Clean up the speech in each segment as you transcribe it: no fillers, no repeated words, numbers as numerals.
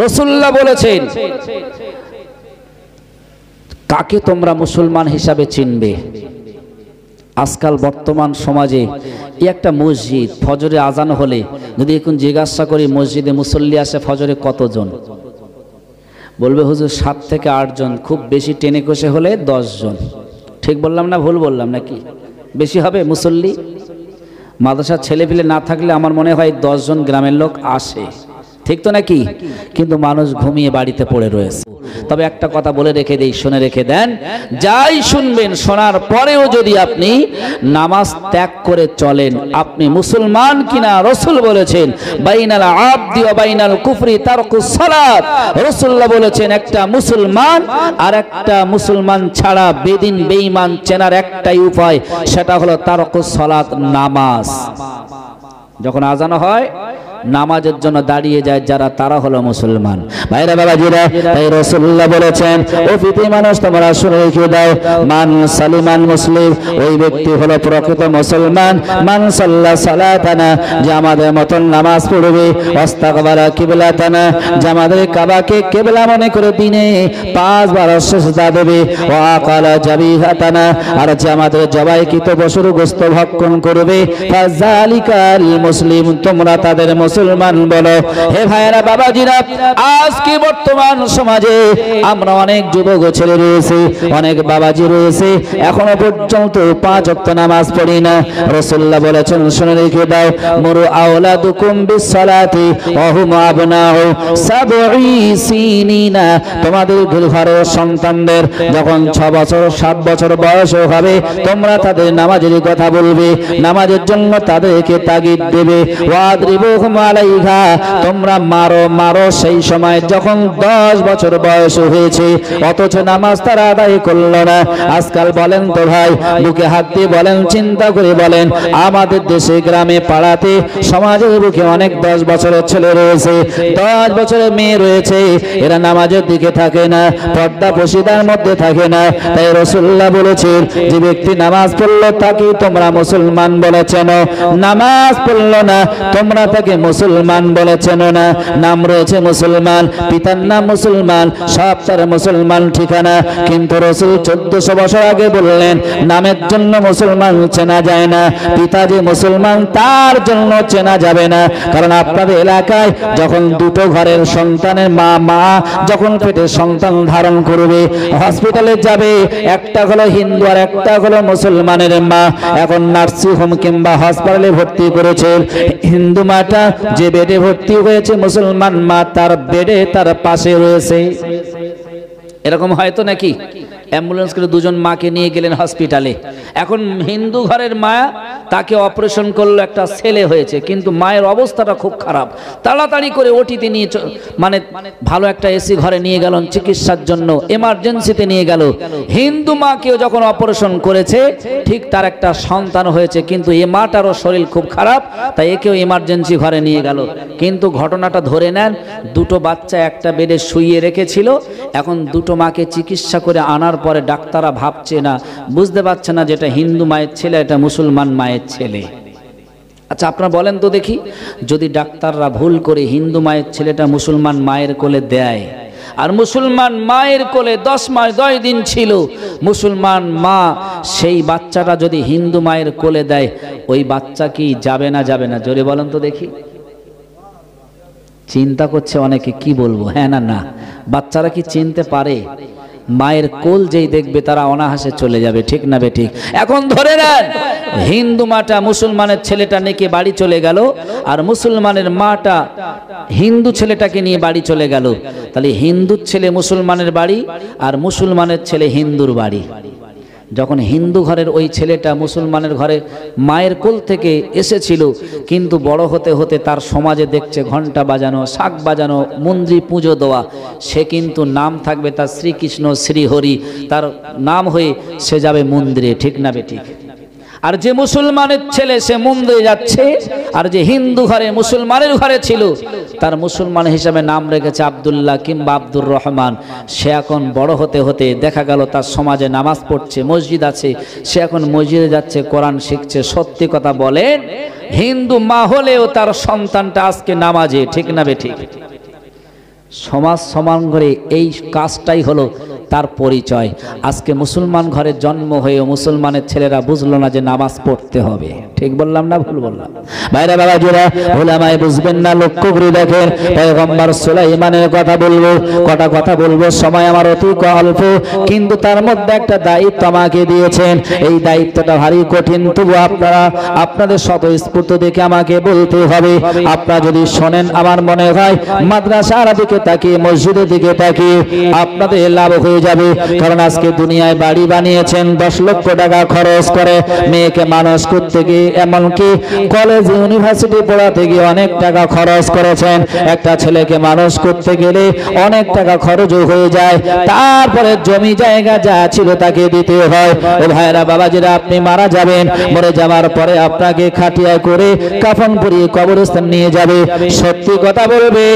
রাসূলুল্লাহ বলেছেন, কাকে তোমরা মুসলমান হিসাবে চিনবে? আজকাল বর্তমান সমাজে একটা মসজিদ, ফজরে আজান হলে যদি এখন জিজ্ঞাসা করি মসজিদে মুসল্লি আসে ফজরে কতজন, বলবে হুজুর 7 থেকে 8 জন, খুব বেশি টেনে কষে হলে 10 জন। ঠিক বললাম না ভুল বললাম নাকি? বেশি হবে মুসল্লি? মাদ্রাসার ছেলেপিলে না থাকলে আমার মনে হয় 10 জন গ্রামের লোক আসে, ঠিক তো নাকি? কিন্তু মানুষ ঘুমিয়ে বাড়িতে পড়ে রয়েছে। তবে একটা কথা বলে রেখে দেই, শুনে রেখে দেন, যাই শুনবেন শোনার পরেও যদি আপনি নামাজ ত্যাগ করে চলেন, আপনি মুসলমান কিনা? রাসূল বলেছেন বাইনাল আবদি ওয়া বাইনাল কুফরি তারকুস সালাত। রাসূলুল্লাহ বলেছেন একটা মুসলমান আর একটা মুসলমান ছাড়া বেদিন বেঈমান চেনার একটাই উপায়, সেটা হলো তারকুস সালাত, নামাজ। যখন আজান হয় নামাজের জন্য দাঁড়িয়ে যায় যারা, তারা হলো মুসলমান। ভাইরা বাবাজিরা, তাই রাসূলুল্লাহ বলেছেন ও পৃথিবীর মানুষ তোমরা শুনে রেখে দাও, মান সালিমান মুসলিম, ওই ব্যক্তি হলো প্রকৃত মুসলমান। মান সাল্লা সালাতানা, যে আমাদের মতন নামাজ পড়বে, ওয়াস্তাগবারা কিবলাতানা, যে আমাদের কাবাকে কিবলা মনে করে দিনে 5 বার সিজদা দেবে, ওয়া আকালা জাবিহাতানা, আর যে আমাদের জবাইকৃত পশুর গোশত ভক্ষণ করবে, ফাযালিকাল মুসলিম, তোমরা তাদের মুসলমান বলো। হে ভাইরা বাবাজিরা, আজকে বর্তমান সমাজে আমরা অনেক যুবক ছেলে রয়েছে, অনেক বাবাজি রয়েছে, এখনো পর্যন্ত 5 ওয়াক্ত নামাজ পড়ি না। রাসূলুল্লাহ বলেছেন শুনে রেখে দাও, মুরু আওলাদুকুম বিসসালাতি ওয়া হুম আবনাউ সাবঈ সিনিনা, তোমাদের ঘরের সন্তানদের যখন 6 বছর 7 বছর বয়স হবে, তোমরা তাদের নামাজের কথা বলবে, নামাজের জন্য তাদেরকে তাগিদ দেবে। ওয়াদরিবুহুম আলাইহা, তোমরা মারো মারো সেই সময় যখন 10 বছর বয়স হয়েছে, অথচ নামাজ তারা আদায় করলো না। আজকাল বলেন তো ভাই, বুকে হাত দিয়ে বলেন, চিন্তা করে বলেন, আমাদের দেশে গ্রামে পাড়াতে সমাজের বুকে অনেক 10 বছরের ছেলে রয়েছে, 10 বছরের মেয়ে রয়েছে, এরা নামাজের দিকে থাকে না, পর্দা পশিদার মধ্যে থাকে না। তাই রাসূলুল্লাহ বলেছেন, যে ব্যক্তি নামাজ পড়লো তাকে তোমরা মুসলমান বলেছেন, নামাজ পড়লো না তোমরা তাকে মুসলমান বলেছেন না। নাম রয়েছে মুসলমান, পিতার নাম মুসলমান, সব তার মুসলমান ঠিকানা, কিন্তু রাসূল 1400 বছর আগে বললেন নামের জন্য মুসলমান চেনা যায় না, পিতা যে মুসলমান তার জন্য চেনা যাবে না। কারণ আপনাদের এলাকায় যখন দুটো ঘরের সন্তানের মা যখন পেটে সন্তান ধারণ করবে, হসপিটালে যাবে, একটা হলো হিন্দু আর একটা হলো মুসলমানের মা। এখন নার্সিং হোম কিংবা হাসপাতালে ভর্তি করেছে, হিন্দু মাটা যে বেডে ভর্তি হয়েছে, মুসলমান মা তার বেডে তার পাশে রয়েছে। এরকম হয়তো নাকি? অ্যাম্বুলেন্স করে 2 জন মাকে নিয়ে গেলেন হসপিটালে, এখন হিন্দু ঘরের মা, তাকে অপারেশন করলো, একটা ছেলে হয়েছে, কিন্তু মায়ের অবস্থাটা খুব খারাপ, তাড়াতাড়ি করে ওটিতে নিয়ে মানে ভালো একটা এসি ঘরে নিয়ে গেল চিকিৎসার জন্য, এমার্জেন্সিতে নিয়ে গেল। হিন্দু মাকেও যখন অপারেশন করেছে, ঠিক তার একটা সন্তান হয়েছে, কিন্তু এ মাটারও শরীর খুব খারাপ, তাই একেও এমার্জেন্সি ঘরে নিয়ে গেল। কিন্তু ঘটনাটা ধরে নেন, 2টো বাচ্চা একটা বেডে শুইয়ে রেখেছিল, এখন 2টো মাকে চিকিৎসা করে আনার পরে ডাক্তাররা ভাবছে না, বুঝতে পারছে না যেটা হিন্দু মায়ের ছেলে, এটা মুসলমান মায়ের ছেলে। আচ্ছা আপনারা বলেন তো দেখি, যদি ডাক্তাররা ভুল করে হিন্দু মায়ের ছেলেটা মুসলমান মায়ের কোলে দেয়, আর মুসলমান মায়ের কোলে 10 মাস 10 দিন ছিল, মুসলমান মা সেই বাচ্চাটা যদি হিন্দু মায়ের কোলে দেয়, ওই বাচ্চা কি যাবে না যাবে না? জোরে বলেন তো দেখি। চিন্তা করছে অনেকে, কি বলবো, হ্যাঁ না না? বাচ্চারা কি চিনতে পারে? মায়ের কোল যেই দেখবে তারা অনাহাসে চলে যাবে, ঠিক না বে ঠিক? এখন ধরে নেন হিন্দু মাটা মুসলমানের ছেলেটা নিয়ে বাড়ি চলে গেল, আর মুসলমানের মাটা হিন্দু ছেলেটাকে নিয়ে বাড়ি চলে গেল, তাহলে হিন্দুর ছেলে মুসলমানের বাড়ি আর মুসলমানের ছেলে হিন্দুর বাড়ি। যখন হিন্দু ঘরের ওই ছেলেটা মুসলমানের ঘরে মায়ের কোল থেকে এসেছিল, কিন্তু বড় হতে হতে তার সমাজে দেখছে ঘন্টা বাজানো, শাক বাজানো, মন্দির পুজো দেওয়া, সে কিন্তু নাম থাকবে তার শ্রীকৃষ্ণ শ্রীহরি, তার নাম হয়ে সে যাবে মন্দিরে, ঠিক না বে ঠিক? আর যে মুসলমানের ছেলে সে মন্দিরে যাচ্ছে, আর যে হিন্দু ঘরে মুসলমানের ঘরে ছিল তার মুসলমান হিসাবে নাম রেখেছে আব্দুল্লাহ কিংবা আব্দুর রহমান, সে এখন বড় হতে হতে দেখা গেল তার সমাজে নামাজ পড়ছে, মসজিদ আছে, সে এখন মসজিদে যাচ্ছে, কোরআন শিখছে। সত্যি কথা বলেন, হিন্দু মা হলেও তার সন্তানটা আজকে নামাজে, ঠিক না বে ঠিক? সমাজ সমান করে এই কাজটাই হলো তার পরিচয়। আজকে মুসলমান ঘরে জন্ম হয়েও মুসলমানের ছেলেরা বুঝলো না যে নামাজ পড়তে হবে। ঠিক বললাম না ভুল বললাম? ভাইরা বাবাজিরা, ওলামায়ে বুঝবেন না, লক্ষ্য করে দেখেন। পয়গম্বর সুলাইমানের কথা বলবো, কটা কথা বলবো, সময় আমার অতি অল্প, কিন্তু তার মধ্যে একটা দায়িত্ব আমাকে দিয়েছেন। এই দায়িত্বটা ভারী কঠিন, তবু আপনাদের স্বতঃস্ফূর্ত দেখে আমাকে বলতে হবে। আপনারা যদি শোনেন, আমার মনে হয় মাদ্রাসার দিকে তাকিয়ে, মসজিদের দিকে তাকিয়ে আপনাদের লাভ হয়ে যাবে। কারণ আজকে দুনিয়ায় বাড়ি বানিয়েছেন, 10 লক্ষ টাকা খরচ করে মেয়েকে মানুষ করতে গিয়ে, এমনকি কলেজ ইউনিভার্সিটি পড়াতে গিয়ে অনেক টাকা খরচ করেছেন। একটা ছেলেকে মানুষ করতে গেলে অনেক টাকা খরচও হয়ে যায়, তারপরে জমি জায়গা যা ছিল তাকে দিতে হয়। ও ভাইরা বাবাজিরা, আপনি মারা যাবেন, মরে যাওয়ার পরে আপনাকে খাটিয়া করে কাফন পরিয়ে কবরস্থান নিয়ে যাবে। সত্যি কথা বলবে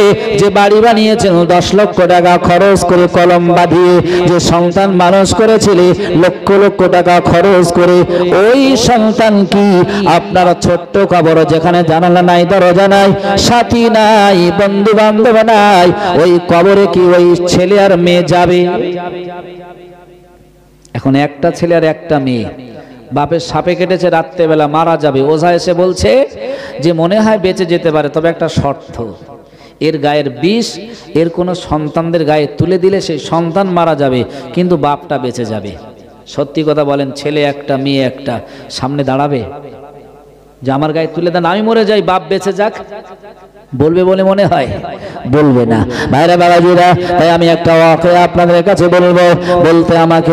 যে বাড়ি বানিয়েছেন 10 লক্ষ টাকা খরচ করে, কলম বাঁধিয়ে যে সন্তান মানুষ করেছিলে লক্ষ লক্ষ টাকা খরচ করে, ওই সন্তান কি আপনার ছোট্ট কবর, যেখানে জানালা নাই, দরজা নাই, সাথী নাই, বন্ধু বান্ধব নাই, ওই কবরে কি ওই ছেলে আর মেয়ে যাবে? এখন একটা ছেলে আর একটা মেয়ে, বাপের সাপে কেটেছে, রাত্রেবেলা মারা যাবে, ওঝা এসে বলছে যে মনে হয় বেঁচে যেতে পারে, তবে একটা শর্ত, এর গায়ের বিষ এর কোনো সন্তানদের গায়ে তুলে দিলে সেই সন্তান মারা যাবে, কিন্তু বাপটা বেঁচে যাবে। সত্যি কথা বলেন, ছেলে একটা মেয়ে একটা, সামনে দাঁড়াবে যে আমার গায়ে তুলে দেন, আমি মরে যাই, বাপ বেঁচে যাক? বলবে বলে মনে হয়? বলবে না। ভাইরা বাবাজিরা, তাই আমি একটা ওয়াকিয়া আপনাদের কাছে বলবো, বলতে আমাকে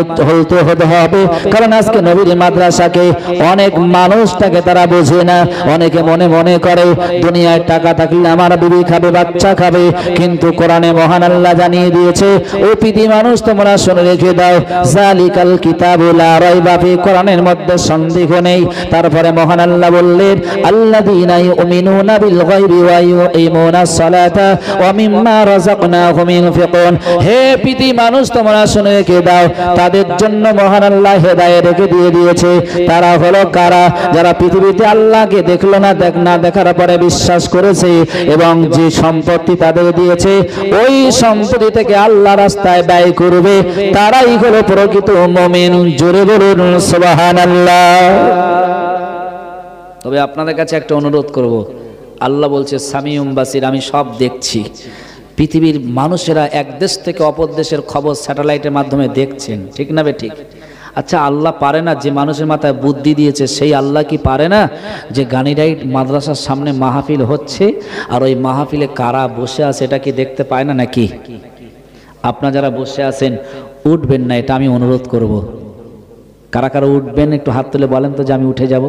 হতে হবে। কারণ আজকে নবীর মাদ্রাসাকে অনেক মানুষটাকে তারা বোঝে না। অনেকে মনে মনে করে দুনিয়ায় টাকা থাকলে আমার বিবি খাবে, বাচ্চা খাবে, কিন্তু কোরআনে মহান আল্লাহ জানিয়ে দিয়েছে, ও পৃথি মানুষ তোমরা শুনে রেখে দাও, জালিকাল কিতাবু লা রাইবা ফি, কোরআনের মধ্যে সন্দেহ নেই। তারপরে মহান আল্লাহ বললেন, আল্লাযীনা ইউমিনুনা বিল গায়বি ওয়া ইউকিমুনাস সালাতা ওয়া মিম্মা রাযাকনাহুম ইউনফিকুন। হে পৃথি মানুষ তোমরা শুনে রেখে দাও, তাদের জন্য মহান আল্লাহ হেদায়েত রেখে দিয়ে দিয়েছে। তারা হলো কারা? যারা পৃথিবীতে আল্লাহকে দেখলো না, দেখার পরে বিশ্বাস করেছে, এবং যে সম্পত্তি তাদের দিয়েছে ওই সম্পত্তি থেকে আল্লাহ রাস্তায় ব্যয় করবে, তারাই হলো প্রকৃত মুমিন। জোরে বলুন সুবহানাল্লাহ। তবে আপনাদের কাছে একটা অনুরোধ করব, আল্লাহ বলছে সামিউম বাসির, আমি সব দেখছি। পৃথিবীর মানুষেরা এক দেশ থেকে অপর দেশের খবর স্যাটেলাইটের মাধ্যমে দেখছেন, ঠিক না ঠিক? আচ্ছা, আল্লাহ পারে না যে মানুষের মাথায় বুদ্ধি দিয়েছে, সেই আল্লাহ কি পারে না যে গানিরাইট মাদ্রাসার সামনে মাহফিল হচ্ছে আর ওই মাহফিলে কারা বসে আছে এটা কি দেখতে পায় না নাকি? আপনারা যারা বসে আছেন উঠবেন না, এটা আমি অনুরোধ করব। কারা কারা উঠবেন একটু হাত তুলে বলেন তো যে আমি উঠে যাব।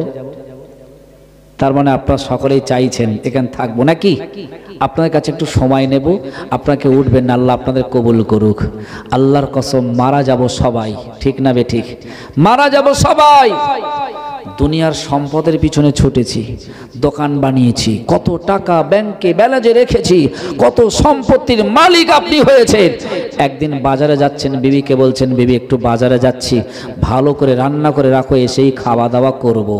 তার মানে আপনারা সকলেই চাইছেন এখানে থাকবো নাকি? আপনাদের কাছে একটু সময় নেব, আপনাকে উঠবেন না, আল্লাহ আপনাদের কবুল করুক। আল্লাহর কসম, মারা যাব সবাই, ঠিক না ঠিক? মারা যাব সবাই। দুনিয়ার সম্পদের পিছনে ছুটেছি, দোকান বানিয়েছি, কত টাকা ব্যাংকে ব্যালেন্সে রেখেছি, কত সম্পত্তির মালিক আপনি হয়েছেন। একদিন বাজারে যাচ্ছেন, বিবিকে বলছেন, বিবি একটু বাজারে যাচ্ছি, ভালো করে রান্না করে রাখো, এসেই খাওয়া দাওয়া করব।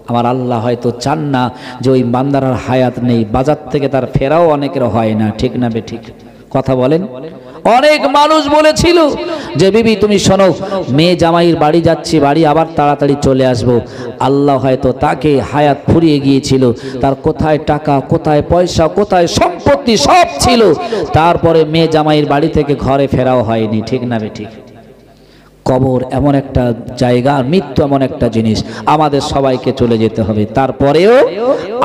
আমার আল্লাহ হয়তো চান না যে ওই বান্দার হায়াত নেই, বাজার থেকে তার ফেরাও অনেকের হয় না, ঠিক না ঠিক? কথা বলেন। অনেক মানুষ বলেছিল যে বিবি তুমি শোনো, মেয়ে জামাইয়ের বাড়ি যাচ্ছি, বাড়ি আবার তাড়াতাড়ি চলে আসব। আল্লাহ হয়তো তাকে হায়াত ফুরিয়ে গিয়েছিল, তার কোথায় টাকা, কোথায় পয়সা, কোথায় সম্পত্তি সব ছিল, তারপরে মেয়ে জামাইয়ের বাড়ি থেকে ঘরে ফেরাও হয়নি, ঠিক না ঠিক? কবর এমন একটা জায়গা, মৃত্যু এমন একটা জিনিস, আমাদের সবাইকে চলে যেতে হবে। তারপরেও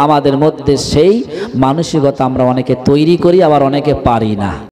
আমাদের মধ্যে সেই মানসিকতা আমরা অনেকে তৈরি করি, আবার অনেকে পারি না।